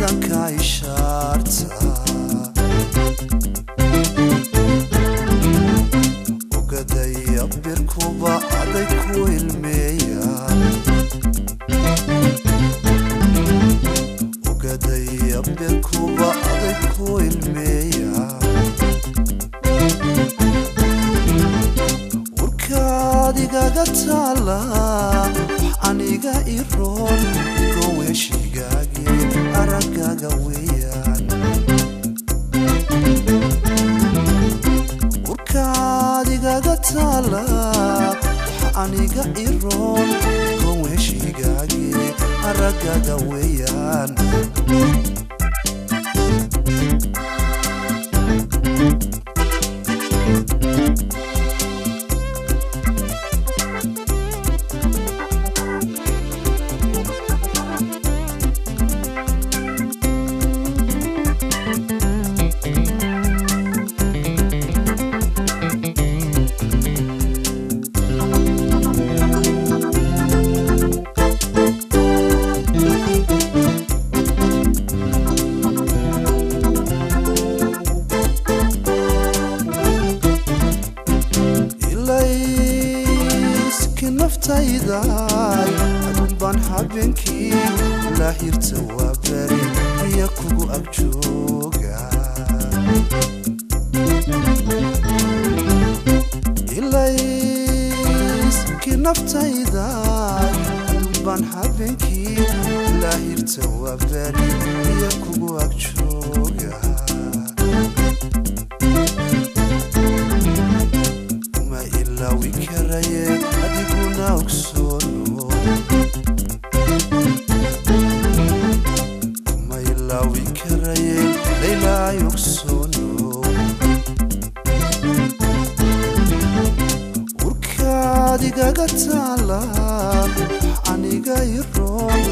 badanka ishaarta ugadaya birkuba aday ku ilmeeyaan ugadaya birkuba aday ku ilmeeyaan warkaadigaga taala aniga iroon goweshigaagi aragaga weeyaan warkaadigaga taala aniga iroon goweshigaagi aragaga weeyaan naftaydaay adun baan habeenkii laahirta waa bari riya kugu agjooga ilayski naftaydaay adun baan habeenkii laahirta waa bari riya kugu agjooga ma ilaawi karaye adiguna ogsono ma ilaawi karaye leylaa ogsono warkaadigaga taala aniga iroon